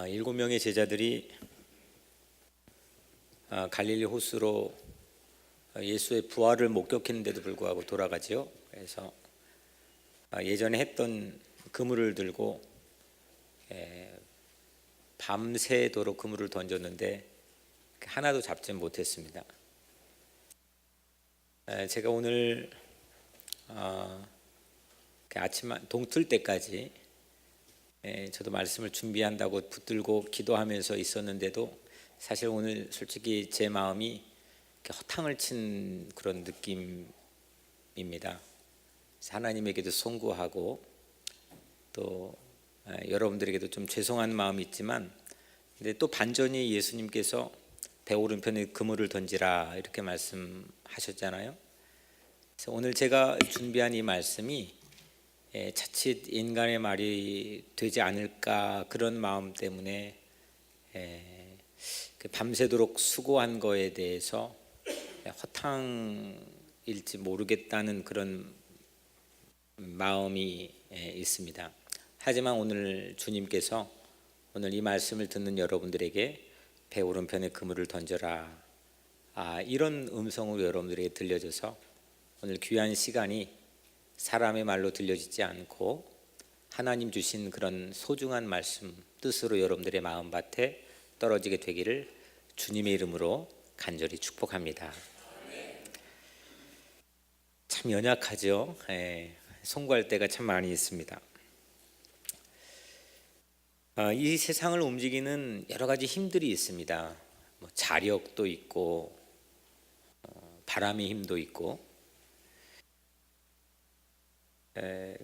일곱 명의 제자들이 갈릴리 호수로 예수의 부활을 목격했는데도 불구하고 돌아가지요. 그래서 예전에 했던 그물을 들고 밤새도록 그물을 던졌는데 하나도 잡지 못했습니다. 제가 오늘 아침 동틀 때까지 저도 말씀을 준비한다고 붙들고 기도하면서 있었는데도 사실 오늘 솔직히 제 마음이 허탕을 친 그런 느낌입니다. 하나님에게도 송구하고 또 여러분들에게도 좀 죄송한 마음이 있지만, 근데 또 반전이 예수님께서 배 오른편에 그물을 던지라 이렇게 말씀하셨잖아요. 그래서 오늘 제가 준비한 이 말씀이 자칫 인간의 말이 되지 않을까 그런 마음 때문에 밤새도록 수고한 거에 대해서 허탕일지 모르겠다는 그런 마음이 있습니다. 하지만 오늘 주님께서 오늘 이 말씀을 듣는 여러분들에게 배 오른편에 그물을 던져라, 이런 음성으로 여러분들에게 들려줘서 오늘 귀한 시간이 사람의 말로 들려지지 않고 하나님 주신 그런 소중한 말씀 뜻으로 여러분들의 마음밭에 떨어지게 되기를 주님의 이름으로 간절히 축복합니다. 참 연약하죠. 송구할 때가 참 많이 있습니다. 이 세상을 움직이는 여러 가지 힘들이 있습니다. 자력도 있고 바람의 힘도 있고.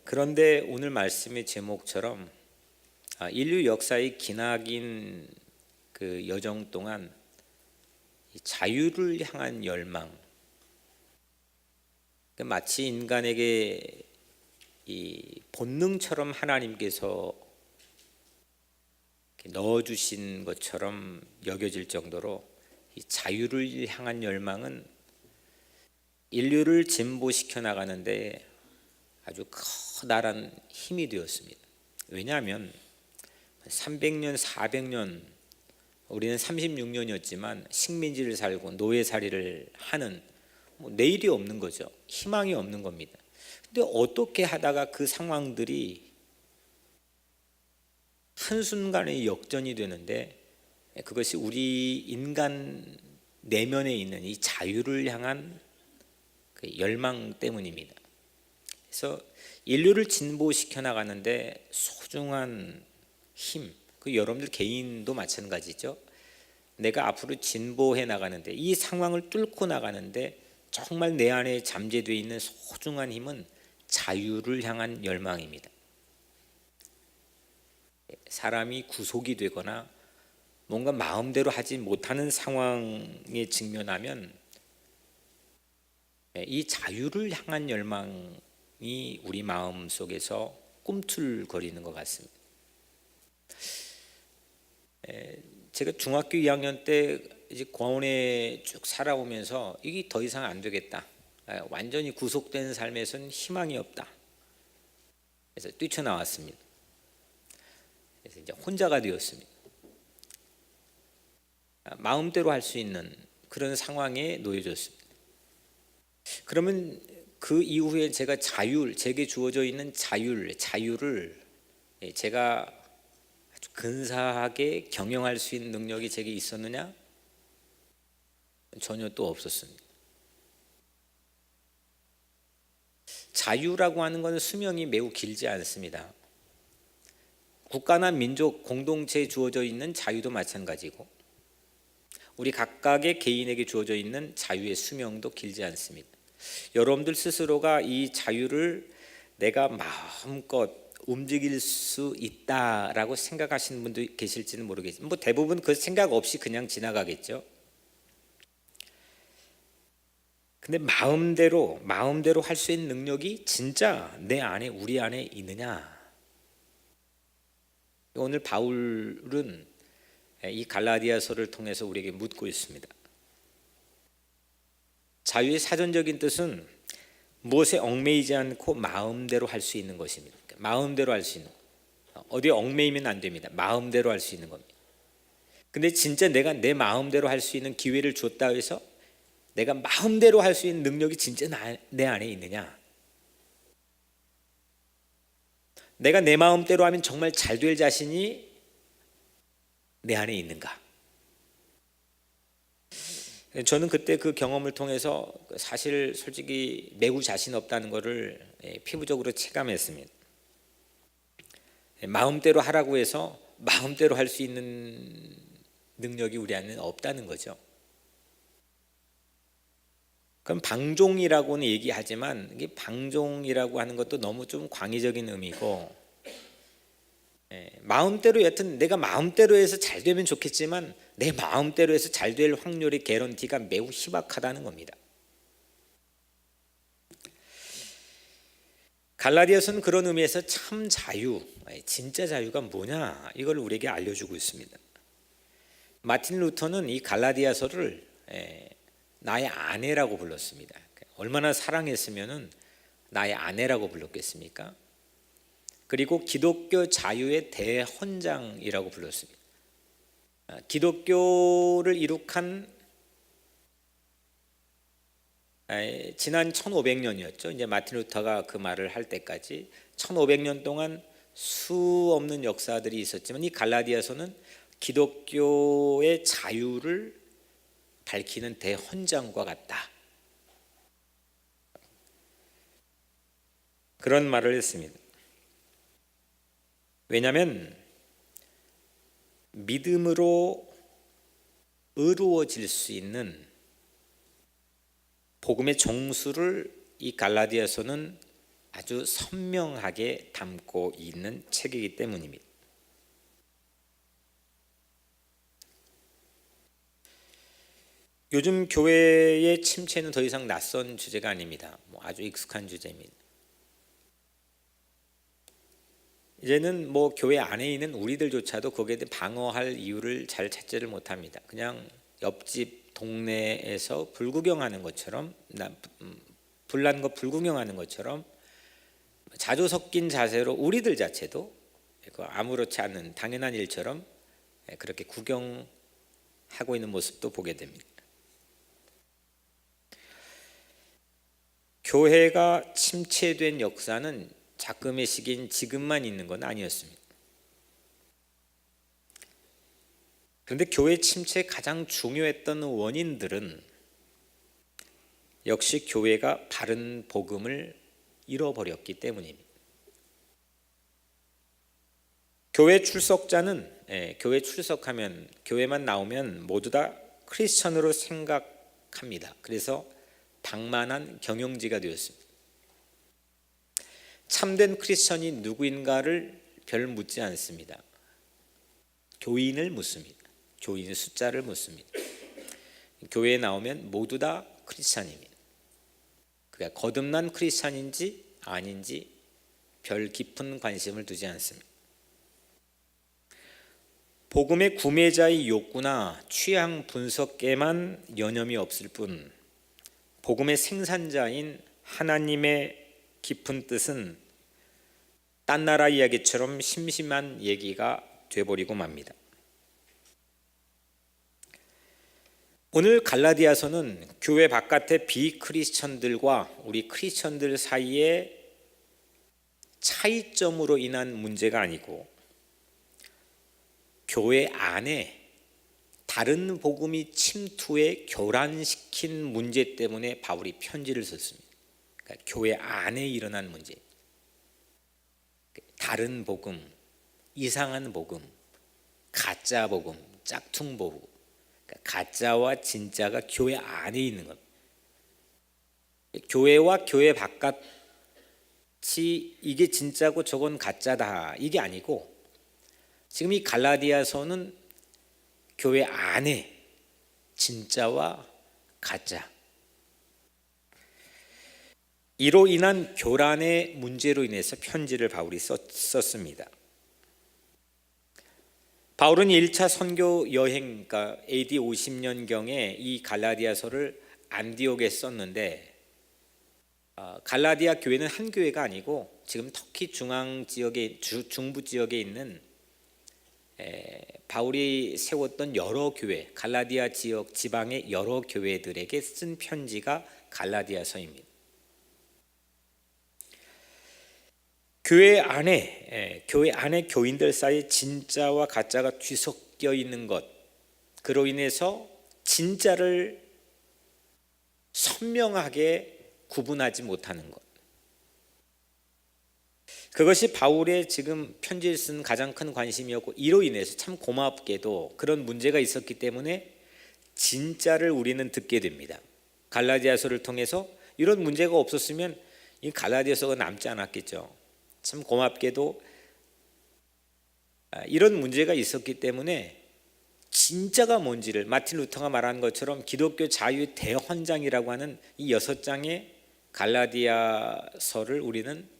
그런데 오늘 말씀의 제목처럼 인류 역사의 기나긴 그 여정 동안 자유를 향한 열망, 마치 인간에게 이 본능처럼 하나님께서 넣어주신 것처럼 여겨질 정도로 이 자유를 향한 열망은 인류를 진보시켜 나가는데 아주 커다란 힘이 되었습니다. 왜냐하면 300년, 400년, 우리는 36년이었지만 식민지를 살고 노예살이를 하는 내일이 없는 거죠. 희망이 없는 겁니다. 근데 어떻게 하다가 그 상황들이 한순간에 역전이 되는데, 그것이 우리 인간 내면에 있는 이 자유를 향한 그 열망 때문입니다. 그래서 인류를 진보시켜 나가는데 소중한 힘, 그 여러분들 개인도 마찬가지죠. 내가 앞으로 진보해 나가는데, 이 상황을 뚫고 나가는데 정말 내 안에 잠재되어 있는 소중한 힘은 자유를 향한 열망입니다. 사람이 구속이 되거나 뭔가 마음대로 하지 못하는 상황에 직면하면 이 자유를 향한 열망이 우리 마음 속에서 꿈틀거리는 것 같습니다. 제가 중학교 2학년 때 이제 고원에 쭉 살아오면서 이게 더 이상 안 되겠다, 완전히 구속된 삶에서는 희망이 없다, 그래서 뛰쳐나왔습니다. 그래서 이제 혼자가 되었습니다. 마음대로 할 수 있는 그런 상황에 놓여졌습니다. 그러면 그 이후에 제가 제게 주어져 있는 자유를 제가 아주 근사하게 경영할 수 있는 능력이 제게 있었느냐? 전혀 또 없었습니다. 자유라고 하는 것은 수명이 매우 길지 않습니다. 국가나 민족 공동체에 주어져 있는 자유도 마찬가지고, 우리 각각의 개인에게 주어져 있는 자유의 수명도 길지 않습니다. 여러분들 스스로가 이 자유를 내가 마음껏 움직일 수 있다라고 생각하시는 분도 계실지는 모르겠지만, 대부분 그 생각 없이 그냥 지나가겠죠. 근데 마음대로 할 수 있는 능력이 진짜 내 안에, 우리 안에 있느냐? 오늘 바울은 이 갈라디아서를 통해서 우리에게 묻고 있습니다. 자유의 사전적인 뜻은 무엇에 얽매이지 않고 마음대로 할 수 있는 것입니다. 마음대로 할 수 있는, 어디에 얽매이면 안 됩니다. 마음대로 할 수 있는 겁니다. 근데 진짜 내가 내 마음대로 할 수 있는 기회를 줬다 해서 내가 마음대로 할 수 있는 능력이 진짜 내 안에 있느냐? 내가 내 마음대로 하면 정말 잘 될 자신이 내 안에 있는가? 저는 그때 그 경험을 통해서 사실 솔직히 매우 자신 없다는 것을 피부적으로 체감했습니다. 마음대로 하라고 해서 마음대로 할 수 있는 능력이 우리 안에 없다는 거죠. 그럼 방종이라고는 얘기하지만 이게 방종이라고 하는 것도 너무 좀 광의적인 의미고, 마음대로 여튼 내가 마음대로 해서 잘 되면 좋겠지만 내 마음대로 해서 잘 될 확률의 개런티가 매우 희박하다는 겁니다. 갈라디아서는 그런 의미에서 참 자유, 진짜 자유가 뭐냐 이걸 우리에게 알려주고 있습니다. 마틴 루터는 이 갈라디아서를 나의 아내라고 불렀습니다. 얼마나 사랑했으면 나의 아내라고 불렀겠습니까? 그리고 기독교 자유의 대헌장이라고 불렀습니다. 기독교를 이룩한 지난 1500년이었죠. 이제 마틴 루터가 그 말을 할 때까지 1500년 동안 수 없는 역사들이 있었지만 이 갈라디아서는 기독교의 자유를 밝히는 대헌장과 같다. 그런 말을 했습니다. 왜냐하면 믿음으로 의로워질 수 있는 복음의 정수를 이 갈라디아서는 아주 선명하게 담고 있는 책이기 때문입니다. 요즘 교회의 침체는 더 이상 낯선 주제가 아닙니다. 아주 익숙한 주제입니다. 이제는 교회 안에 있는 우리들조차도 거기에 대해 방어할 이유를 잘 찾지를 못합니다. 그냥 옆집 동네에서 불구경하는 것처럼, 불난 거 불구경하는 것처럼 자주 섞인 자세로 우리들 자체도 아무렇지 않은 당연한 일처럼 그렇게 구경하고 있는 모습도 보게 됩니다. 교회가 침체된 역사는 작금의 시기인 지금만 있는 건 아니었습니다. 그런데 교회 침체의 가장 중요했던 원인들은 역시 교회가 바른 복음을 잃어버렸기 때문입니다. 교회 출석자는 교회 출석하면 교회만 나오면 모두 다 크리스천으로 생각합니다. 그래서 방만한 경영지가 되었습니다. 참된 크리스천이 누구인가를 별 묻지 않습니다. 교인을 묻습니다. 교인 숫자를 묻습니다. 교회에 나오면 모두 다 크리스천입니다. 그러니까 거듭난 크리스천인지 아닌지 별 깊은 관심을 두지 않습니다. 복음의 구매자의 욕구나 취향 분석에만 여념이 없을 뿐 복음의 생산자인 하나님의 깊은 뜻은 딴 나라 이야기처럼 심심한 얘기가 돼버리고 맙니다. 오늘 갈라디아서는 교회 바깥의 비크리스천들과 우리 크리스천들 사이의 차이점으로 인한 문제가 아니고 교회 안에 다른 복음이 침투해 교란시킨 문제 때문에 바울이 편지를 썼습니다. 그러니까 교회 안에 일어난 문제, 다른 복음, 이상한 복음, 가짜 복음, 짝퉁 복음, 그러니까 가짜와 진짜가 교회 안에 있는 것. 교회와 교회 바깥이 이게 진짜고 저건 가짜다 이게 아니고 지금 이 갈라디아서는 교회 안에 진짜와 가짜, 이로 인한 교란의 문제로 인해서 편지를 바울이 썼습니다. 바울은 1차 선교 여행, 그러니까 AD 50년경에 이 갈라디아서를 안디옥에 썼는데 갈라디아 교회는 한 교회가 아니고 지금 터키 중앙 지역에 중부 지역에 있는 바울이 세웠던 여러 교회, 갈라디아 지역 지방의 여러 교회들에게 쓴 편지가 갈라디아서입니다. 교회 안에 교인들 사이에 진짜와 가짜가 뒤섞여 있는 것, 그로 인해서 진짜를 선명하게 구분하지 못하는 것, 그것이 바울의 지금 편지를 쓴 가장 큰 관심이었고, 이로 인해서 참 고맙게도 그런 문제가 있었기 때문에 진짜를 우리는 듣게 됩니다. 갈라디아서를 통해서 이런 문제가 없었으면 이 갈라디아서가 남지 않았겠죠. 참 고맙게도 이런 문제가 있었기 때문에 진짜가 뭔지를 마틴 루터가 말한 것처럼 기독교 자유의 대헌장이라고 하는 이 6장의 갈라디아서를 우리는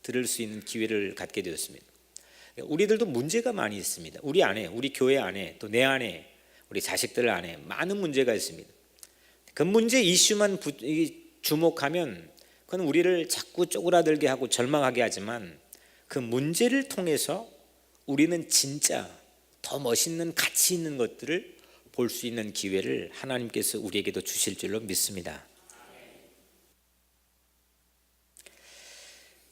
들을 수 있는 기회를 갖게 되었습니다. 우리들도 문제가 많이 있습니다. 우리 안에, 우리 교회 안에, 또 내 안에, 우리 자식들 안에 많은 문제가 있습니다. 그 문제 이슈만 주목하면 그건 우리를 자꾸 쪼그라들게 하고 절망하게 하지만, 그 문제를 통해서 우리는 진짜 더 멋있는 가치 있는 것들을 볼 수 있는 기회를 하나님께서 우리에게도 주실 줄로 믿습니다.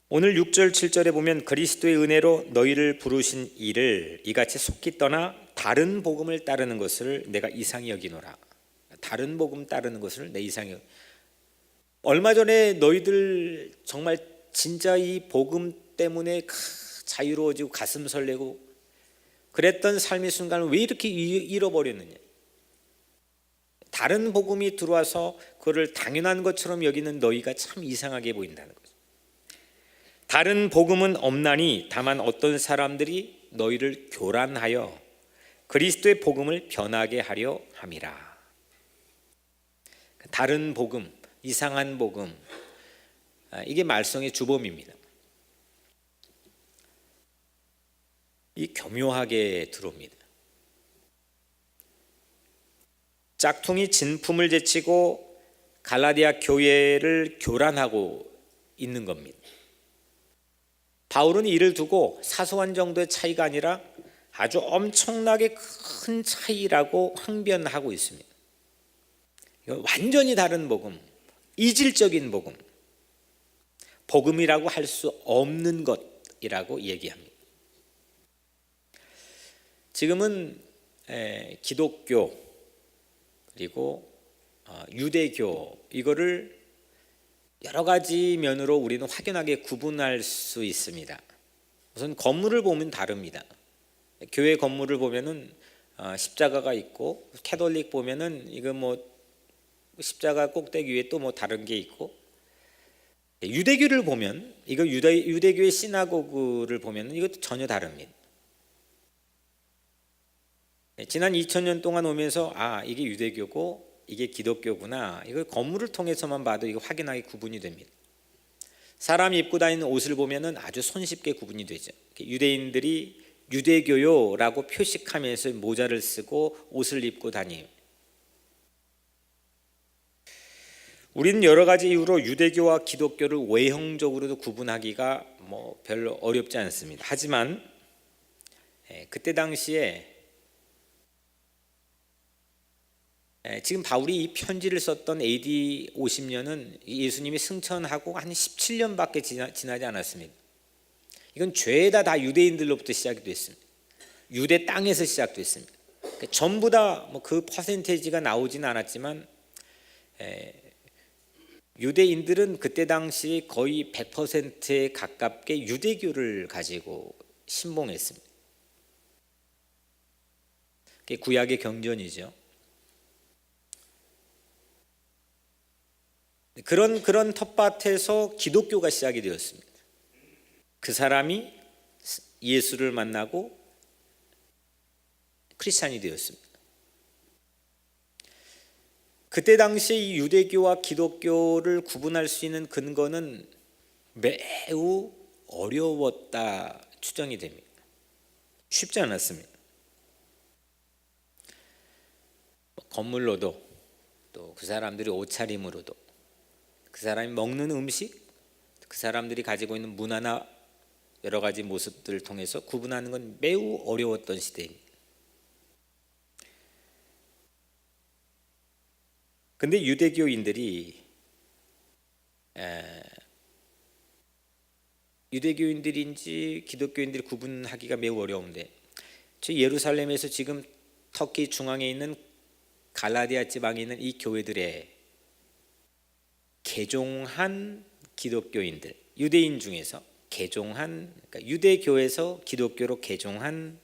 오늘 6절 7절에 보면 그리스도의 은혜로 너희를 부르신 이를 이같이 속히 떠나 다른 복음을 따르는 것을 내가 이상히 여기노라. 다른 복음 따르는 것을 내 이상히 여기노라. 얼마 전에 너희들 정말 진짜 이 복음 때문에 자유로워지고 가슴 설레고 그랬던 삶의 순간을 왜 이렇게 잃어버렸느냐. 다른 복음이 들어와서 그를 당연한 것처럼 여기는 너희가 참 이상하게 보인다는 거죠. 다른 복음은 없나니 다만 어떤 사람들이 너희를 교란하여 그리스도의 복음을 변하게 하려 함이라. 다른 복음, 이상한 복음, 이게 말썽의 주범입니다. 이 교묘하게 들어옵니다. 짝퉁이 진품을 제치고 갈라디아 교회를 교란하고 있는 겁니다. 바울은 이를 두고 사소한 정도의 차이가 아니라 아주 엄청나게 큰 차이라고 항변하고 있습니다. 완전히 다른 복음, 이질적인 복음, 복음이라고 할 수 없는 것이라고 얘기합니다. 지금은 기독교 그리고 유대교, 이거를 여러 가지 면으로 우리는 확연하게 구분할 수 있습니다. 우선 건물을 보면 다릅니다. 교회 건물을 보면은 십자가가 있고, 캐톨릭 보면은 이거 뭐 십자가 꼭대기 위에 또 뭐 다른 게 있고, 유대교를 보면 이거 유대교의 시나고그를 보면은 이것도 전혀 다릅니다. 지난 2000년 동안 오면서 이게 유대교고 이게 기독교구나, 이걸 건물을 통해서만 봐도 이거 확연하게 구분이 됩니다. 사람이 입고 다니는 옷을 보면은 아주 손쉽게 구분이 되죠. 유대인들이 유대교요라고 표식하면서 모자를 쓰고 옷을 입고 다니요. 우리는 여러 가지 이유로 유대교와 기독교를 외형적으로도 구분하기가 뭐 별로 어렵지 않습니다. 하지만 그때 당시에 지금 바울이 이 편지를 썼던 AD 50년은 예수님이 승천하고 한 17년밖에 지나지 않았습니다. 이건 죄다 다 유대인들로부터 시작이 됐습니다. 유대 땅에서 시작됐습니다. 전부 다 그 퍼센테이지가 나오지는 않았지만 유대인들은 그때 당시 거의 100%에 가깝게 유대교를 가지고 신봉했습니다. 그게 구약의 경전이죠. 그런 텃밭에서 기독교가 시작이 되었습니다. 그 사람이 예수를 만나고 크리스찬이 되었습니다. 그때 당시에 이 유대교와 기독교를 구분할 수 있는 근거는 매우 어려웠다 추정이 됩니다. 쉽지 않았습니다. 건물로도, 또 그 사람들이 옷차림으로도, 그 사람이 먹는 음식, 그 사람들이 가지고 있는 문화나 여러 가지 모습들을 통해서 구분하는 건 매우 어려웠던 시대입니다. 근데 유대교인들인지 기독교인들이 구분하기가 매우 어려운데, 예루살렘에서 지금 터키 중앙에 있는 갈라디아 지방에 있는 이 교회들의 개종한 기독교인들, 유대인 중에서 그러니까 유대교에서 기독교로 개종한,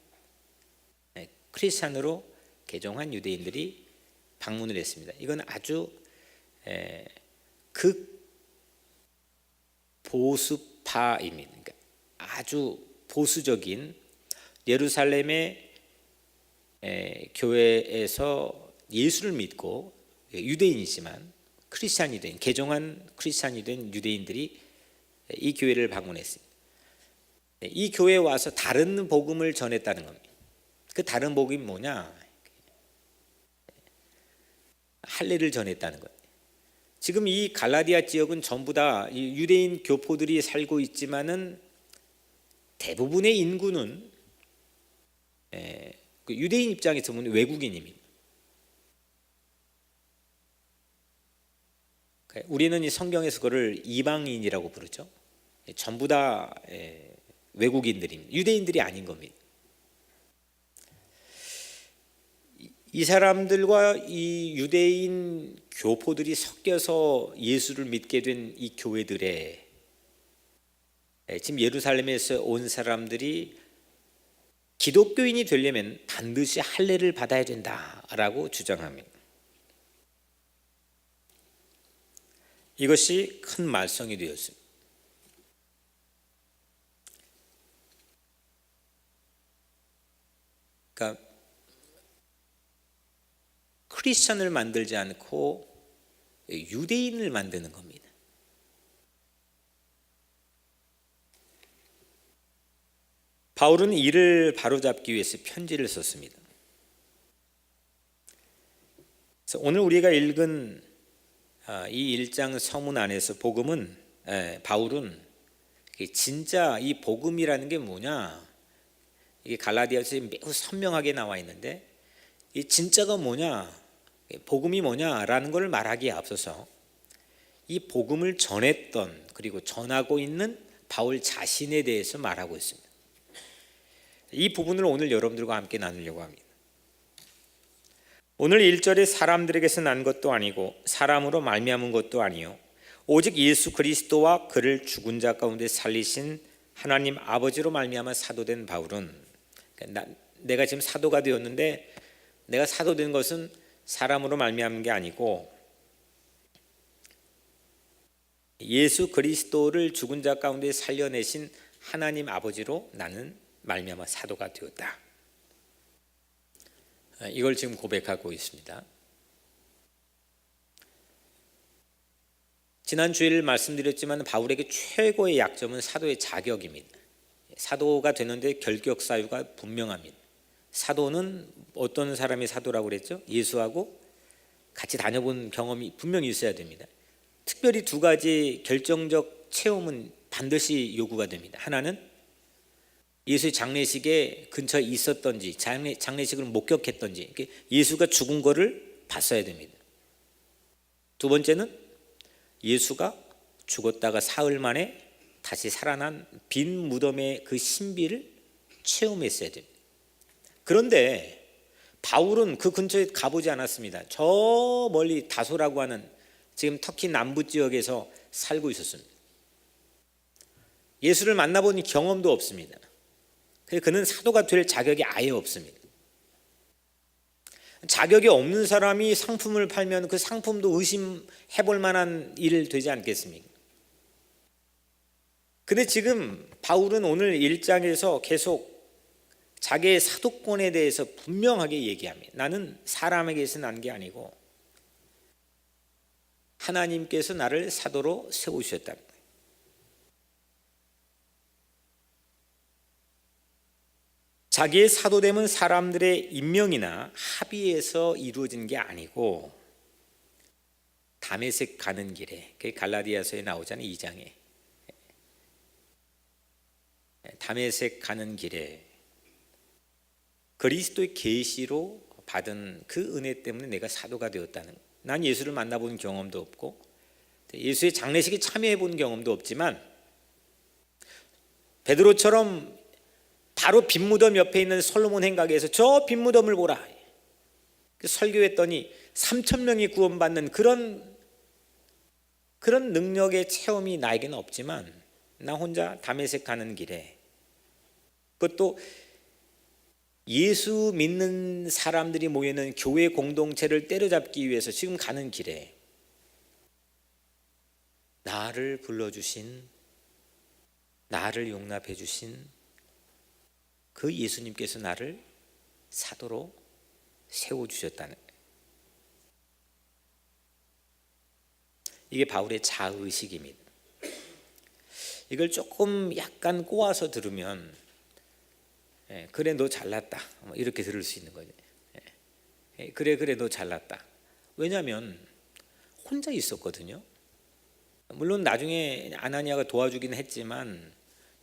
크리스찬으로 개종한 유대인들이 방문을 했습니다. 이건 아주 극보수파입니다. 그러니까 아주 보수적인 예루살렘의 교회에서 예수를 믿고 유대인이지만 크리스찬이 된, 개종한 크리스찬이 된 유대인들이 이 교회를 방문했습니다. 이 교회에 와서 다른 복음을 전했다는 겁니다. 그 다른 복음이 뭐냐? 할례를 전했다는 거예요. 지금 이 갈라디아 지역은 전부 다 유대인 교포들이 살고 있지만은 대부분의 인구는 유대인 입장에서 보면 외국인입니다. 우리는 이 성경에서 그걸 이방인이라고 부르죠. 전부 다 외국인들입니다. 유대인들이 아닌 겁니다. 이 사람들과 이 유대인 교포들이 섞여서 예수를 믿게 된 이 교회들의, 지금 예루살렘에서 온 사람들이 기독교인이 되려면 반드시 할례를 받아야 된다라고 주장합니다. 이것이 큰 말썽이 되었습니다. 그러니까 크리스천을 만들지 않고 유대인을 만드는 겁니다. 바울은 이를 바로잡기 위해서 편지를 썼습니다. 그래서 오늘 우리가 읽은 이 1장 서문 안에서 복음은, 바울은 진짜 이 복음이라는 게 뭐냐, 이게 갈라디아서에 매우 선명하게 나와 있는데, 이 진짜가 뭐냐, 복음이 뭐냐라는 걸 말하기에 앞서서 이 복음을 전했던, 그리고 전하고 있는 바울 자신에 대해서 말하고 있습니다. 이 부분을 오늘 여러분들과 함께 나누려고 합니다. 오늘 1절에 사람들에게서 난 것도 아니고 사람으로 말미암은 것도 아니요 오직 예수 그리스도와 그를 죽은 자 가운데 살리신 하나님 아버지로 말미암아 사도된 바울은, 내가 지금 사도가 되었는데 내가 사도된 것은 사람으로 말미암은 게 아니고 예수 그리스도를 죽은 자 가운데 살려내신 하나님 아버지로 나는 말미암아 사도가 되었다. 이걸 지금 고백하고 있습니다. 지난 주일 말씀드렸지만 바울에게 최고의 약점은 사도의 자격입니다. 사도가 되는데 결격 사유가 분명합니다. 사도는 어떤 사람이 사도라고 그랬죠? 예수하고 같이 다녀본 경험이 분명히 있어야 됩니다. 특별히 두 가지 결정적 체험은 반드시 요구가 됩니다. 하나는 예수의 장례식에 근처에 있었던지 장례식을 목격했던지, 예수가 죽은 거를 봤어야 됩니다. 두 번째는 예수가 죽었다가 사흘 만에 다시 살아난 빈 무덤의 그 신비를 체험했어야 됩니다. 그런데 바울은 그 근처에 가보지 않았습니다. 저 멀리 다소라고 하는 지금 터키 남부 지역에서 살고 있었습니다. 예수를 만나본 경험도 없습니다. 그는 사도가 될 자격이 아예 없습니다. 자격이 없는 사람이 상품을 팔면 그 상품도 의심해 볼 만한 일 되지 않겠습니까? 근데 지금 바울은 오늘 1장에서 계속 자기의 사도권에 대해서 분명하게 얘기합니다. 나는 사람에게서 난 게 아니고 하나님께서 나를 사도로 세우셨다. 자기의 사도됨은 사람들의 임명이나 합의에서 이루어진 게 아니고 다메섹 가는 길에, 그게 갈라디아서에 나오잖아요. 2장에 다메섹 가는 길에 그리스도의 계시로 받은 그 은혜 때문에 내가 사도가 되었다는, 난 예수를 만나본 경험도 없고 예수의 장례식에 참여해 본 경험도 없지만 베드로처럼 바로 빈무덤 옆에 있는 솔로몬 행각에서 저 빈무덤을 보라, 설교했더니 3,000명이 구원받는 그런 능력의 체험이 나에게는 없지만, 나 혼자 다메섹 가는 길에, 그것도 예수 믿는 사람들이 모이는 교회 공동체를 때려잡기 위해서 지금 가는 길에 나를 불러주신, 나를 용납해 주신 그 예수님께서 나를 사도로 세워주셨다는, 이게 바울의 자의식입니다. 이걸 조금 약간 꼬아서 들으면 그래 너 잘났다 이렇게 들을 수 있는 거죠. 그래 너 잘났다. 왜냐하면 혼자 있었거든요. 물론 나중에 아나니아가 도와주긴 했지만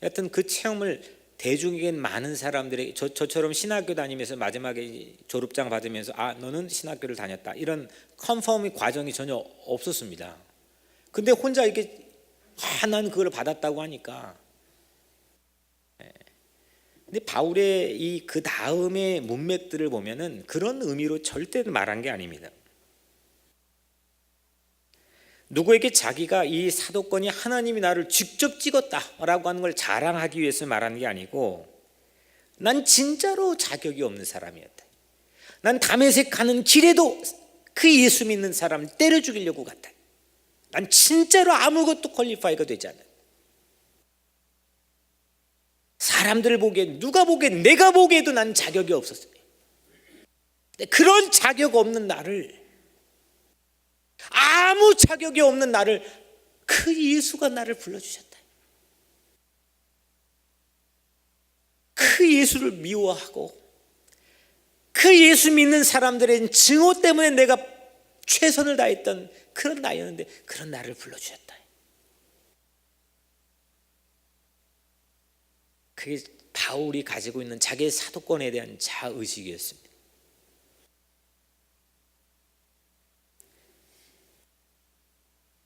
여하튼 그 체험을 대중에겐 많은 사람들이 저처럼 신학교 다니면서 마지막에 졸업장 받으면서 아 너는 신학교를 다녔다 이런 컨펌 과정이 전혀 없었습니다. 근데 혼자 이렇게 난 그걸 받았다고 하니까. 근데 바울의 이 그 다음의 문맥들을 보면은 그런 의미로 절대 말한 게 아닙니다. 누구에게 자기가 이 사도권이 하나님이 나를 직접 찍었다라고 하는 걸 자랑하기 위해서 말하는 게 아니고, 난 진짜로 자격이 없는 사람이었다. 난 다메섹 가는 길에도 그 예수 믿는 사람 때려 죽이려고 갔다. 난 진짜로 아무것도 퀄리파이가 되지 않아. 사람들 보기에, 누가 보기에, 내가 보기에도 난 자격이 없었어요. 그런 자격 없는 나를, 아무 자격이 없는 나를 그 예수가 나를 불러주셨다. 그 예수를 미워하고 그 예수 믿는 사람들의 증오 때문에 내가 최선을 다했던 그런 나였는데 그런 나를 불러주셨다. 그게 바울이 가지고 있는 자기의 사도권에 대한 자의식이었습니다.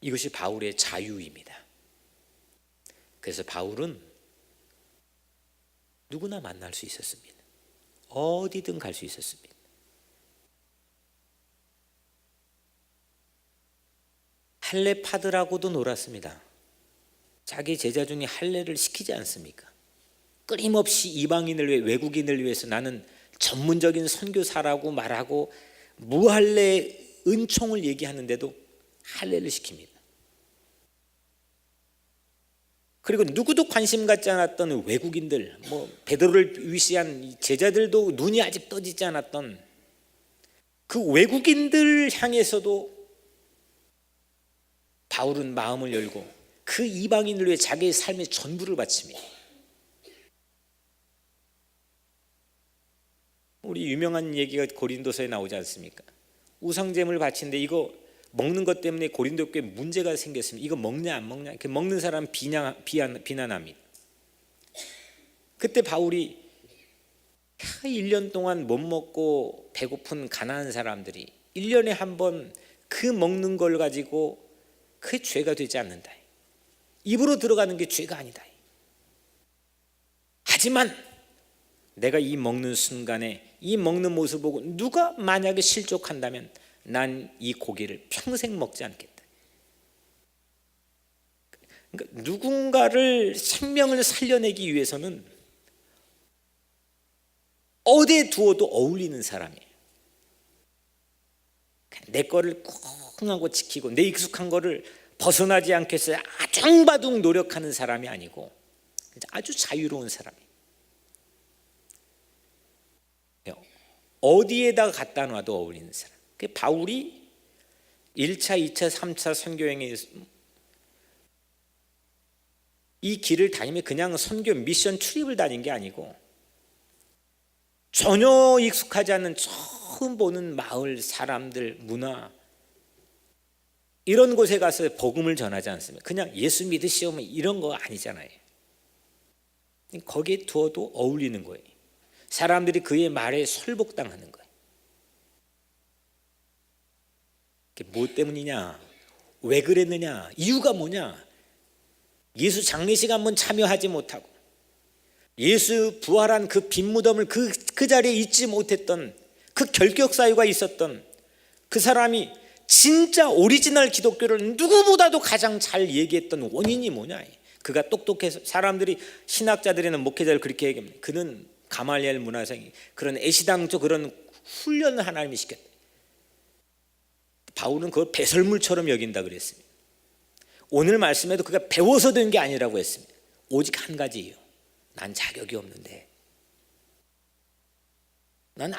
이것이 바울의 자유입니다. 그래서 바울은 누구나 만날 수 있었습니다. 어디든 갈 수 있었습니다. 할례파들하고도 놀았습니다. 자기 제자 중에 할례를 시키지 않습니까? 끊임없이 이방인을 위해, 외국인을 위해서 나는 전문적인 선교사라고 말하고 무할례 은총을 얘기하는데도 할례를 시킵니다. 그리고 누구도 관심 갖지 않았던 외국인들, 베드로를 위시한 제자들도 눈이 아직 떠지지 않았던 그 외국인들 향해서도 바울은 마음을 열고 그 이방인을 위해 자기의 삶의 전부를 바칩니다. 우리 유명한 얘기가 고린도서에 나오지 않습니까? 우상제물 바치는데 이거 먹는 것 때문에 고린도 교회에 문제가 생겼습니다. 이거 먹냐 안 먹냐? 먹는 사람 비난합니다. 그때 바울이 1년 동안 못 먹고 배고픈 가난한 사람들이 1년에 한 번 그 먹는 걸 가지고 그 죄가 되지 않는다. 입으로 들어가는 게 죄가 아니다. 하지만 내가 이 먹는 순간에 이 먹는 모습 보고 누가 만약에 실족한다면 난 이 고기를 평생 먹지 않겠다. 그러니까 누군가를 생명을 살려내기 위해서는 어디에 두어도 어울리는 사람이에요. 내 거를 꼭 하고 지키고 내 익숙한 거를 벗어나지 않겠어요. 아둥바둥 노력하는 사람이 아니고 아주 자유로운 사람이에요. 어디에다가 갖다 놔도 어울리는 사람. 바울이 1차, 2차, 3차 선교행에 이 길을 다니면 그냥 선교 미션 출입을 다닌 게 아니고 전혀 익숙하지 않은 처음 보는 마을 사람들, 문화 이런 곳에 가서 복음을 전하지 않습니다. 그냥 예수 믿으시오 이런 거 아니잖아요. 거기에 두어도 어울리는 거예요. 사람들이 그의 말에 설복당하는 거예요. 그게 뭐 때문이냐? 왜 그랬느냐? 이유가 뭐냐? 예수 장례식 한번 참여하지 못하고 예수 부활한 그 빈 무덤을 그 자리에 잊지 못했던 그 결격 사유가 있었던 그 사람이 진짜 오리지널 기독교를 누구보다도 가장 잘 얘기했던 원인이 뭐냐? 그가 똑똑해서 사람들이 신학자들이나 목회자를 그렇게 얘기합니다. 그는 가말리엘 문화생이 그런 애시당초 그런 훈련을 하나님이 시켰다. 바울은 그걸 배설물처럼 여긴다 그랬습니다. 오늘 말씀에도 그가 배워서 된 게 아니라고 했습니다. 오직 한 가지예요. 난 자격이 없는데, 난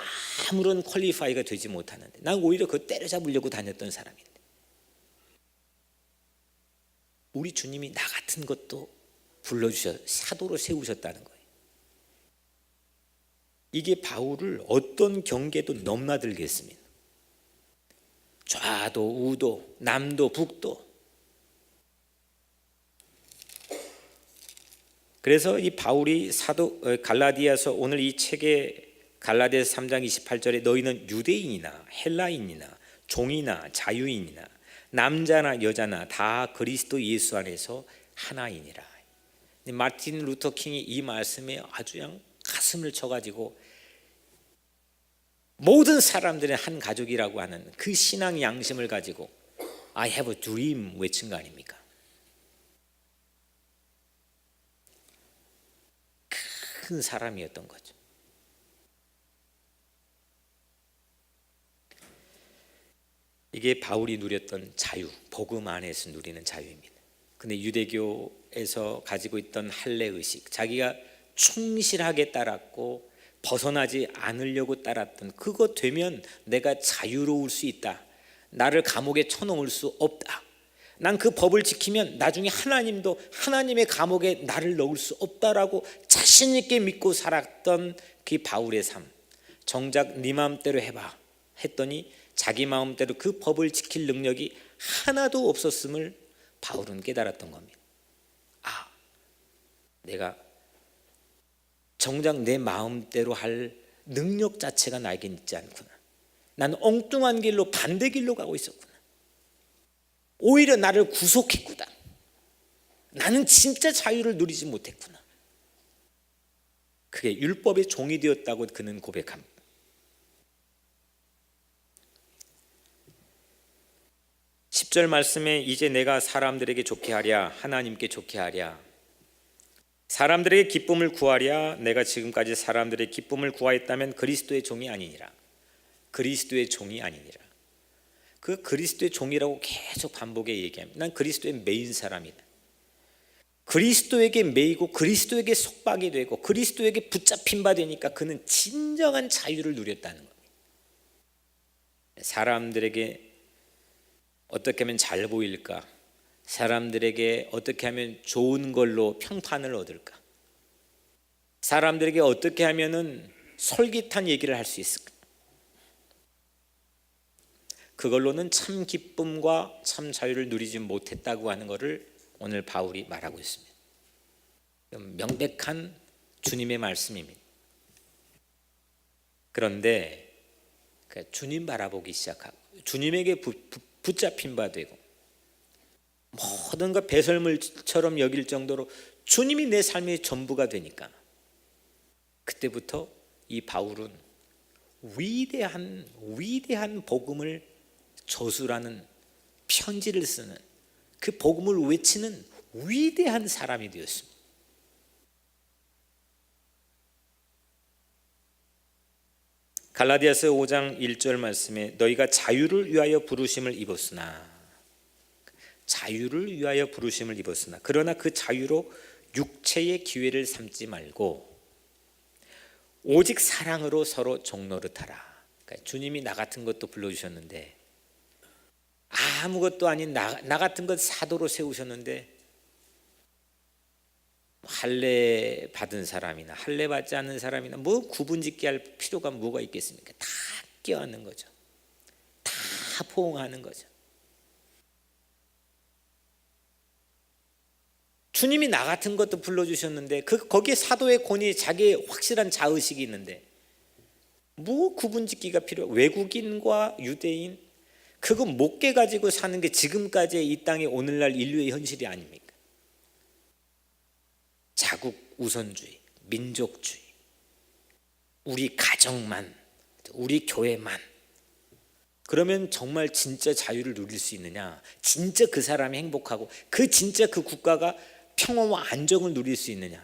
아무런 퀄리파이가 되지 못하는데, 난 오히려 그거 때려잡으려고 다녔던 사람인데, 우리 주님이 나 같은 것도 불러주셔 사도로 세우셨다는 거예요. 이게 바울을 어떤 경계도 넘나들게 했습니다. 좌도 우도 남도 북도. 그래서 이 바울이 사도 갈라디아서 오늘 이 책의 갈라디아서 3장 28절에 너희는 유대인이나 헬라인이나 종이나 자유인이나 남자나 여자나 다 그리스도 예수 안에서 하나이니라. 마틴 루터 킹이 이 말씀에 아주 그냥 가슴을 쳐가지고 모든 사람들은 한 가족이라고 하는 그 신앙 양심을 가지고 I have a dream 외친 거 아닙니까? 큰 사람이었던 거죠. 이게 바울이 누렸던 자유, 복음 안에서 누리는 자유입니다. 근데 유대교에서 가지고 있던 할례의식, 자기가 충실하게 따랐고 벗어나지 않으려고 따랐던 그거 되면 내가 자유로울 수 있다. 나를 감옥에 쳐놓을 수 없다. 난 그 법을 지키면 나중에 하나님도 하나님의 감옥에 나를 넣을 수 없다라고 자신 있게 믿고 살았던 그 바울의 삶. 정작 네 마음대로 해봐 했더니 자기 마음대로 그 법을 지킬 능력이 하나도 없었음을 바울은 깨달았던 겁니다. 아, 내가 정작 내 마음대로 할 능력 자체가 나에게 있지 않구나. 나는 엉뚱한 길로 반대 길로 가고 있었구나. 오히려 나를 구속했구나. 나는 진짜 자유를 누리지 못했구나. 그게 율법의 종이 되었다고 그는 고백합니다. 십 절 말씀에 이제 내가 사람들에게 좋게 하랴 하나님께 좋게 하랴 사람들에게 기쁨을 구하랴 내가 지금까지 사람들의 기쁨을 구하였다면 그리스도의 종이 아니니라. 그리스도의 종이 아니니라. 그 그리스도의 종이라고 계속 반복해 얘기합니다. 난 그리스도의 메인 사람이다. 그리스도에게 매이고 그리스도에게 속박이 되고 그리스도에게 붙잡힌 바 되니까 그는 진정한 자유를 누렸다는 겁니다. 사람들에게 어떻게 하면 잘 보일까? 사람들에게 어떻게 하면 좋은 걸로 평판을 얻을까? 사람들에게 어떻게 하면은 솔깃한 얘기를 할 수 있을까? 그걸로는 참 기쁨과 참 자유를 누리지 못했다고 하는 것을 오늘 바울이 말하고 있습니다. 명백한 주님의 말씀입니다. 그런데 주님 바라보기 시작하고 주님에게 붙잡힌 바 되고 모든 것 배설물처럼 여길 정도로 주님이 내 삶의 전부가 되니까 그때부터 이 바울은 위대한 복음을 저술하는 편지를 쓰는 그 복음을 외치는 위대한 사람이 되었습니다. 갈라디아서 5장 1절 말씀에 너희가 자유를 위하여 부르심을 입었으나 그러나 그 자유로 육체의 기회를 삼지 말고 오직 사랑으로 서로 종노릇하라. 그러니까 주님이 나 같은 것도 불러주셨는데 아무것도 아닌 나 같은 것 사도로 세우셨는데 할례 받은 사람이나 할례 받지 않는 사람이나 뭐 구분짓기 할 필요가 뭐가 있겠습니까? 다 껴안는 거죠. 다 포옹하는 거죠. 주님이 나 같은 것도 불러주셨는데 거기에 사도의 권위, 자기의 확실한 자의식이 있는데 뭐 구분짓기가 필요해? 외국인과 유대인 그거 못 깨가지고 사는 게 지금까지의 이 땅의 오늘날 인류의 현실이 아닙니까? 자국 우선주의, 민족주의, 우리 가정만, 우리 교회만. 그러면 정말 진짜 자유를 누릴 수 있느냐? 진짜 그 사람이 행복하고 진짜 그 국가가 평화와 안정을 누릴 수 있느냐?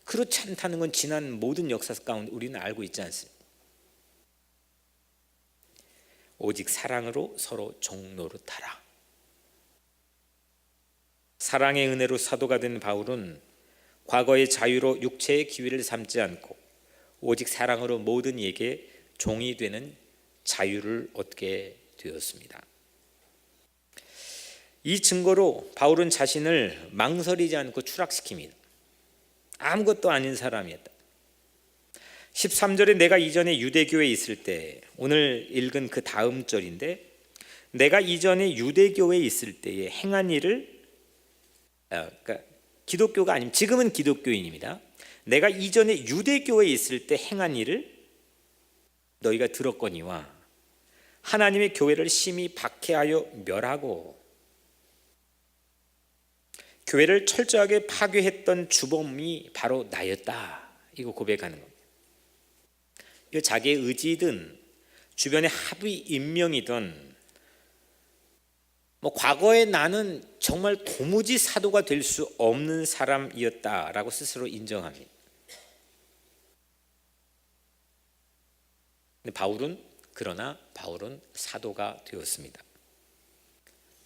그렇지 않다는 건 지난 모든 역사 가운데 우리는 알고 있지 않습니까? 오직 사랑으로 서로 종노릇하라. 사랑의 은혜로 사도가 된 바울은 과거의 자유로 육체의 기회를 삼지 않고 오직 사랑으로 모든 이에게 종이 되는 자유를 얻게 되었습니다. 이 증거로 바울은 자신을 망설이지 않고 추락시킵니다. 아무것도 아닌 사람이었다. 13절에 내가 이전에 유대교에 있을 때, 오늘 읽은 그 다음 절인데, 내가 이전에 유대교에 있을 때에 행한 일을, 그러니까 기독교가 아니면 지금은 기독교인입니다. 내가 이전에 유대교에 있을 때 행한 일을 너희가 들었거니와 하나님의 교회를 심히 박해하여 멸하고 교회를 철저하게 파괴했던 주범이 바로 나였다. 이거 고백하는 겁니다. 이거 자기의 의지든 주변의 합의 임명이든 과거에 나는 정말 도무지 사도가 될 수 없는 사람이었다라고 스스로 인정합니다. 근데 그러나 바울은 사도가 되었습니다.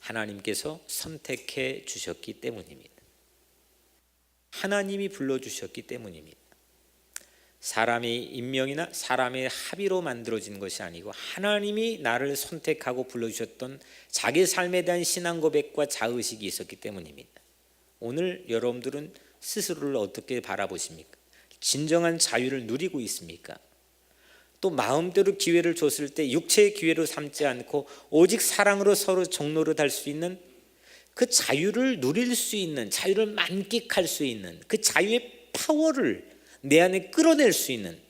하나님께서 선택해 주셨기 때문입니다. 하나님이 불러주셨기 때문입니다. 사람의 임명이나 사람의 합의로 만들어진 것이 아니고 하나님이 나를 선택하고 불러주셨던 자기 삶에 대한 신앙 고백과 자의식이 있었기 때문입니다. 오늘 여러분들은 스스로를 어떻게 바라보십니까? 진정한 자유를 누리고 있습니까? 또 마음대로 기회를 줬을 때 육체의 기회로 삼지 않고 오직 사랑으로 서로 종노릇 할 수 있는 그 자유를 누릴 수 있는, 자유를 만끽할 수 있는 그 자유의 파워를 내 안에 끌어낼 수 있는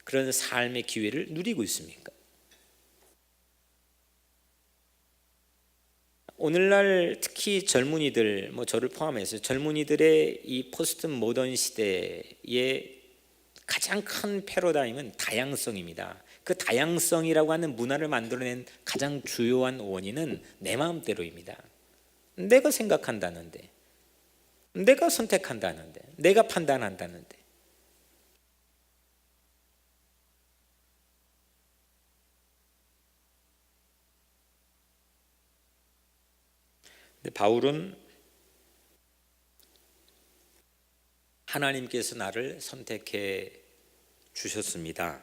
그런 삶의 기회를 누리고 있습니까? 오늘날 특히 젊은이들, 저를 포함해서 젊은이들의 이 포스트 모던 시대의 가장 큰 패러다임은 다양성입니다. 그 다양성이라고 하는 문화를 만들어낸 가장 주요한 원인은 내 마음대로입니다. 내가 생각한다는데, 내가 선택한다는데, 내가 판단한다는데. 근데 바울은 하나님께서 나를 선택해 주셨습니다.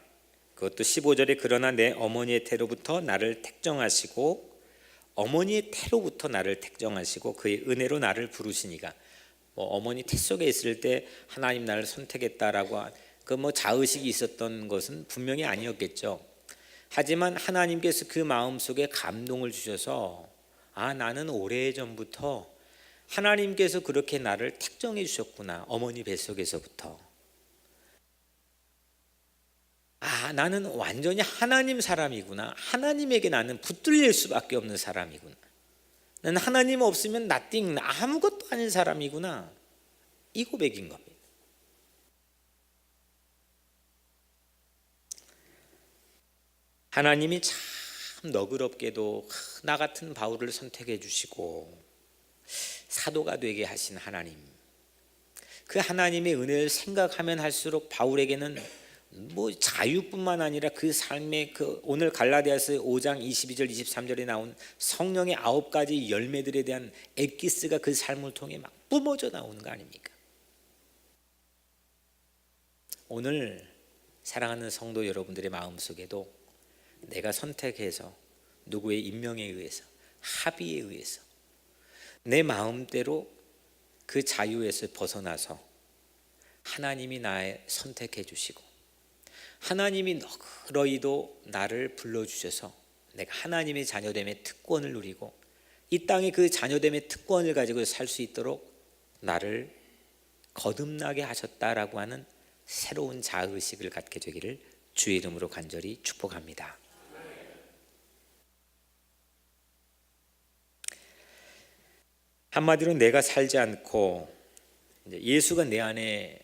그것도 15절에 그러나 내 어머니의 태로부터 나를 택정하시고 어머니의 태로부터 나를 택정하시고 그의 은혜로 나를 부르시니가 어머니 태 속에 있을 때 하나님 나를 선택했다라고 자의식이 있었던 것은 분명히 아니었겠죠. 하지만 하나님께서 그 마음속에 감동을 주셔서 나는 오래전부터 하나님께서 그렇게 나를 택정해 주셨구나. 어머니 뱃속에서부터. 나는 완전히 하나님 사람이구나. 하나님에게 나는 붙들릴 수밖에 없는 사람이구나. 나는 하나님 없으면 nothing, 아무것도 아닌 사람이구나. 이 고백인 겁니다. 하나님이 참 너그럽게도 나 같은 바울을 선택해 주시고 사도가 되게 하신 하나님, 그 하나님의 은혜를 생각하면 할수록 바울에게는 자유뿐만 아니라 그 삶의 오늘 갈라디아서 5장 22절 23절에 나온 성령의 9가지 열매들에 대한 엑기스가 그 삶을 통해 막 뿜어져 나오는 거 아닙니까? 오늘 사랑하는 성도 여러분들의 마음속에도 내가 선택해서 누구의 임명에 의해서 합의에 의해서 내 마음대로 그 자유에서 벗어나서 하나님이 나의 선택해 주시고 하나님이 너그러이도 나를 불러주셔서 내가 하나님의 자녀됨의 특권을 누리고 이 땅에 그 자녀됨의 특권을 가지고 살 수 있도록 나를 거듭나게 하셨다라고 하는 새로운 자의식을 갖게 되기를 주의 이름으로 간절히 축복합니다. 한마디로 내가 살지 않고 예수가 내 안에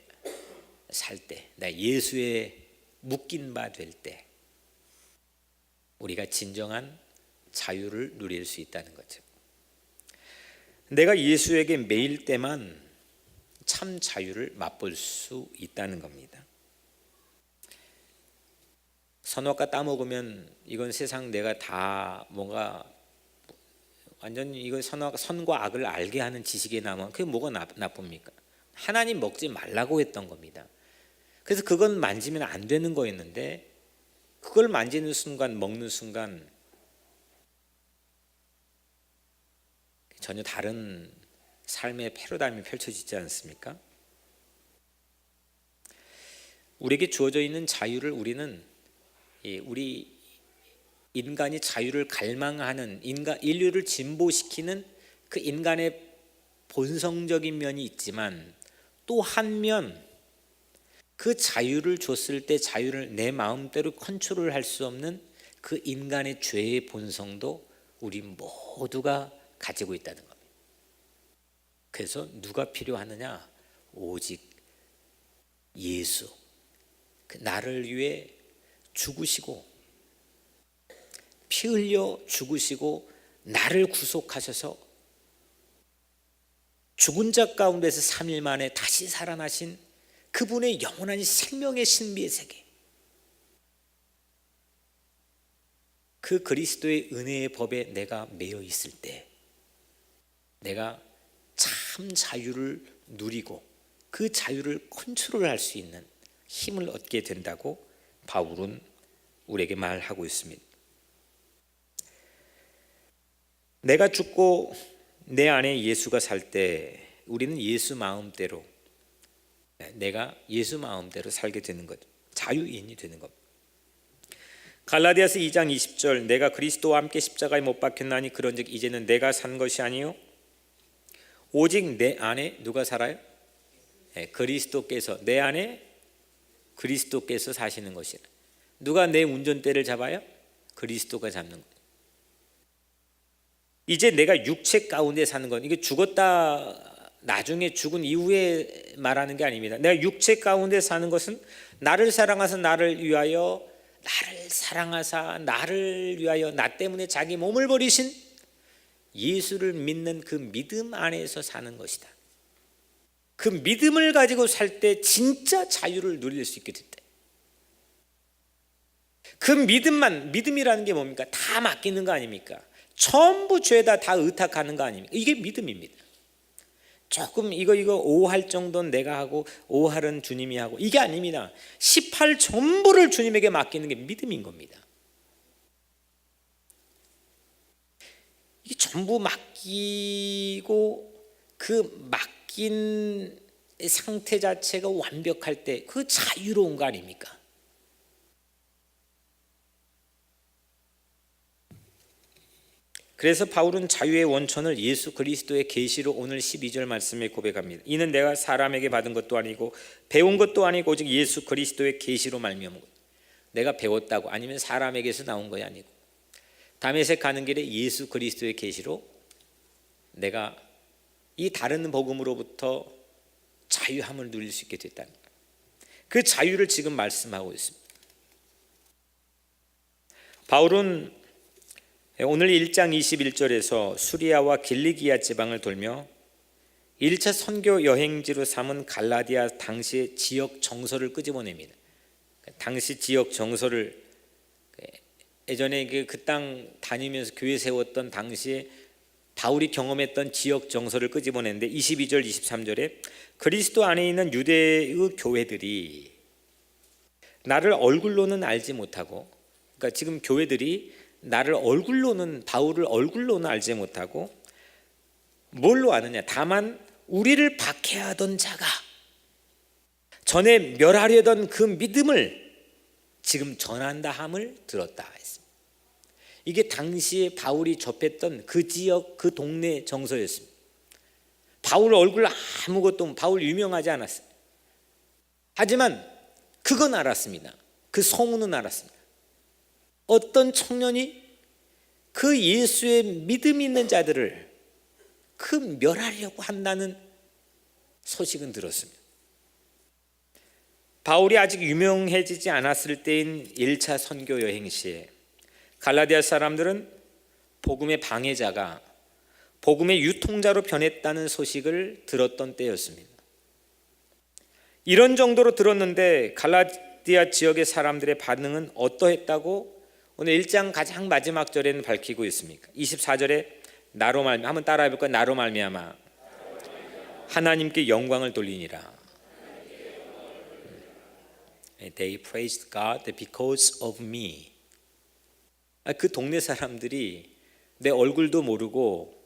살 때, 나 예수에 묶인 바 될 때 우리가 진정한 자유를 누릴 수 있다는 거죠. 내가 예수에게 매일 때만 참 자유를 맛볼 수 있다는 겁니다. 선악과 따먹으면 이건 세상 내가 다 뭔가 완전히 이거 선과 악을 알게 하는 지식에 나면 그게 뭐가 나쁩니까? 하나님 먹지 말라고 했던 겁니다. 그래서 그건 만지면 안 되는 거였는데 그걸 만지는 순간, 먹는 순간 전혀 다른 삶의 패러다임이 펼쳐지지 않습니까? 우리에게 주어져 있는 자유를 우리 인간이 자유를 갈망하는 인류를 진보시키는 그 인간의 본성적인 면이 있지만 또 한면 그 자유를 줬을 때 자유를 내 마음대로 컨트롤할 수 없는 그 인간의 죄의 본성도 우리 모두가 가지고 있다는 겁니다. 그래서 누가 필요하느냐? 오직 예수. 나를 위해 죽으시고 피 흘려 죽으시고 나를 구속하셔서 죽은 자 가운데서 3일 만에 다시 살아나신 그분의 영원한 생명의 신비의 세계, 그 그리스도의 은혜의 법에 내가 매여 있을 때 내가 참 자유를 누리고 그 자유를 컨트롤할 수 있는 힘을 얻게 된다고 바울은 우리에게 말하고 있습니다. 내가 죽고 내 안에 예수가 살 때 우리는 예수 마음대로, 내가 예수 마음대로 살게 되는 거죠. 자유인이 되는 겁니다. 갈라디아서 2장 20절, 내가 그리스도와 함께 십자가에 못 박혔나니 그런즉 이제는 내가 산 것이 아니요 오직 내 안에 누가 살아요? 그리스도께서, 내 안에 그리스도께서 사시는 것이라. 누가 내 운전대를 잡아요? 그리스도가 잡는 거예요. 이제 내가 육체 가운데 사는 건, 이게 죽었다 나중에 죽은 이후에 말하는 게 아닙니다. 내가 육체 가운데 사는 것은 나를 사랑하사 나를 위하여, 나를 사랑하사 나를 위하여 나 때문에 자기 몸을 버리신 예수를 믿는 그 믿음 안에서 사는 것이다. 그 믿음을 가지고 살 때 진짜 자유를 누릴 수 있게 됐다. 그 믿음이라는 게 뭡니까? 다 맡기는 거 아닙니까? 전부 죄에다 다 의탁하는 거 아닙니까? 이게 믿음입니다. 조금 이거 오할 정도는 내가 하고 오할은 주님이 하고, 이게 아닙니다. 18 전부를 주님에게 맡기는 게 믿음인 겁니다. 이게 전부 맡기고 그 맡긴 상태 자체가 완벽할 때 그 자유로운 거 아닙니까? 그래서 바울은 자유의 원천을 예수 그리스도의 계시로 오늘 12절 말씀에 고백합니다. 이는 내가 사람에게 받은 것도 아니고 배운 것도 아니고 오직 예수 그리스도의 계시로 말미암은 것. 내가 배웠다고 아니면 사람에게서 나온 것이 아니고 다메섹 가는 길에 예수 그리스도의 계시로 내가 이 다른 복음으로부터 자유함을 누릴 수 있게 됐다는 거예요. 그 자유를 지금 말씀하고 있습니다. 바울은 오늘 1장 21절에서 수리아와 길리기아 지방을 돌며 1차 선교 여행지로 삼은 갈라디아 당시의 지역 정서를 끄집어냅니다. 당시 지역 정서를 예전에 그 땅 다니면서 교회 세웠던 당시에 바울이 경험했던 지역 정서를 끄집어내는데 22절 23절에 그리스도 안에 있는 유대의 교회들이 나를 얼굴로는 알지 못하고, 그러니까 지금 교회들이 나를 얼굴로는, 바울을 얼굴로는 알지 못하고 뭘로 아느냐? 다만 우리를 박해하던 자가 전에 멸하려던 그 믿음을 지금 전한다 함을 들었다 했습니다. 이게 당시에 바울이 접했던 그 지역 그 동네 정서였습니다. 바울 얼굴 아무것도, 바울 유명하지 않았어요. 하지만 그건 알았습니다. 그 소문은 알았습니다. 어떤 청년이 그 예수의 믿음 있는 자들을 그 멸하려고 한다는 소식은 들었습니다. 바울이 아직 유명해지지 않았을 때인 1차 선교 여행 시에 갈라디아 사람들은 복음의 방해자가 복음의 유통자로 변했다는 소식을 들었던 때였습니다. 이런 정도로 들었는데 갈라디아 지역의 사람들의 반응은 어떠했다고 오늘 1장 가장 마지막 절에는 밝히고 있습니까? 24절에 나로 말미암아, 한번 따라해 볼까요? 나로 말미암아 하나님께 영광을 돌리니라. They praised God because of me. 그 동네 사람들이 내 얼굴도 모르고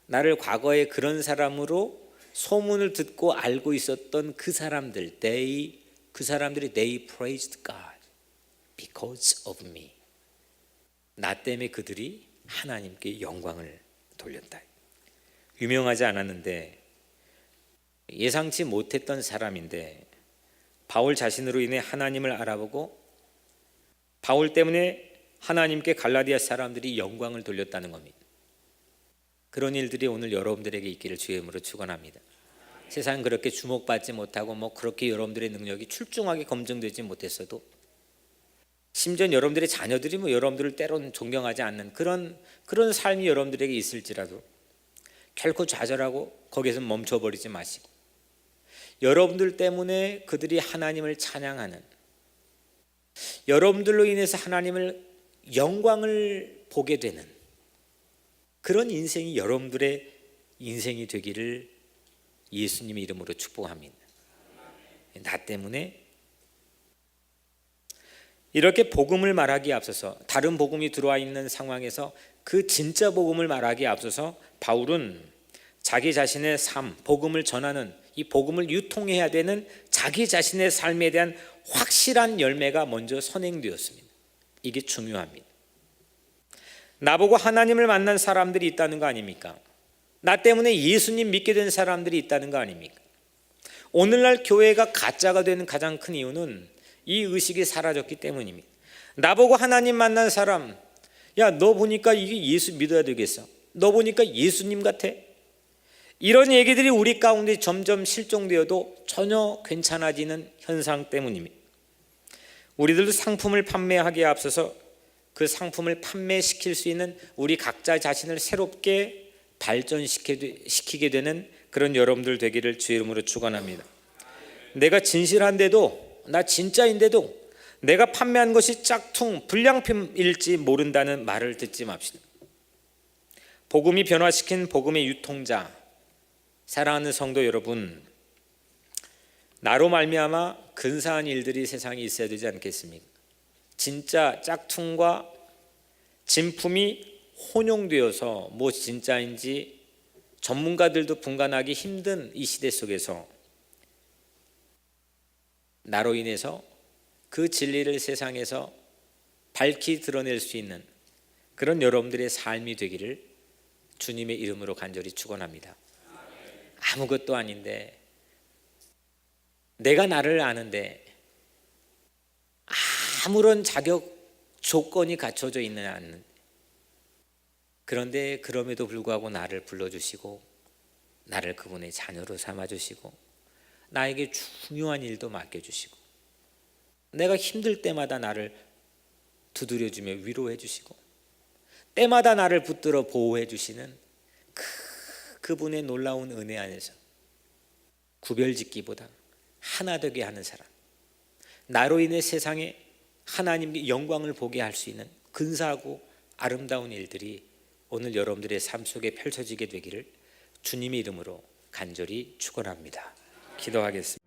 나를 과거에 그런 사람으로 소문을 듣고 알고 있었던 그 사람들, 그 사람들이 they praised God because of me. 나 때문에 그들이 하나님께 영광을 돌렸다. 유명하지 않았는데 예상치 못했던 사람인데 바울 자신으로 인해 하나님을 알아보고 바울 때문에 하나님께 갈라디아 사람들이 영광을 돌렸다는 겁니다. 그런 일들이 오늘 여러분들에게 있기를 주의 이름으로 축원합니다. 세상 그렇게 주목받지 못하고 그렇게 여러분들의 능력이 출중하게 검증되지 못했어도 심지어 여러분들의 자녀들이 여러분들을 때로는 존경하지 않는 그런 삶이 여러분들에게 있을지라도 결코 좌절하고 거기서 멈춰버리지 마시고 여러분들 때문에 그들이 하나님을 찬양하는, 여러분들로 인해서 하나님을 영광을 보게 되는 그런 인생이 여러분들의 인생이 되기를 예수님의 이름으로 축복합니다. 나 때문에 이렇게 복음을 말하기에 앞서서 다른 복음이 들어와 있는 상황에서 그 진짜 복음을 말하기에 앞서서 바울은 자기 자신의 삶, 복음을 전하는 이 복음을 유통해야 되는 자기 자신의 삶에 대한 확실한 열매가 먼저 선행되었습니다. 이게 중요합니다. 나보고 하나님을 만난 사람들이 있다는 거 아닙니까? 나 때문에 예수님 믿게 된 사람들이 있다는 거 아닙니까? 오늘날 교회가 가짜가 되는 가장 큰 이유는 이 의식이 사라졌기 때문입니다. 나보고 하나님 만난 사람, 야, 너 보니까 이게 예수 믿어야 되겠어? 너 보니까 예수님 같아? 이런 얘기들이 우리 가운데 점점 실종되어도 전혀 괜찮아지는 현상 때문입니다. 우리들도 상품을 판매하기에 앞서서 그 상품을 판매시킬 수 있는 우리 각자 자신을 새롭게 발전시키게 되는 그런 여러분들 되기를 주의 이름으로 축원합니다. 내가 진실한데도, 나 진짜인데도 내가 판매한 것이 짝퉁 불량품일지 모른다는 말을 듣지 맙시다. 복음이 변화시킨 복음의 유통자, 사랑하는 성도 여러분, 나로 말미암아 근사한 일들이 세상에 있어야 되지 않겠습니까? 진짜 짝퉁과 진품이 혼용되어서 무엇이 진짜인지 전문가들도 분간하기 힘든 이 시대 속에서 나로 인해서 그 진리를 세상에서 밝히 드러낼 수 있는 그런 여러분들의 삶이 되기를 주님의 이름으로 간절히 축원합니다. 아무것도 아닌데, 내가 나를 아는데 아무런 자격 조건이 갖춰져 있는 않는, 그런데 그럼에도 불구하고 나를 불러주시고 나를 그분의 자녀로 삼아주시고 나에게 중요한 일도 맡겨주시고 내가 힘들 때마다 나를 두드려주며 위로해 주시고 때마다 나를 붙들어 보호해 주시는 그분의 놀라운 은혜 안에서 구별짓기보다 하나 되게 하는 사람, 나로 인해 세상에 하나님의 영광을 보게 할 수 있는 근사하고 아름다운 일들이 오늘 여러분들의 삶 속에 펼쳐지게 되기를 주님의 이름으로 간절히 축원합니다. 기도하겠습니다.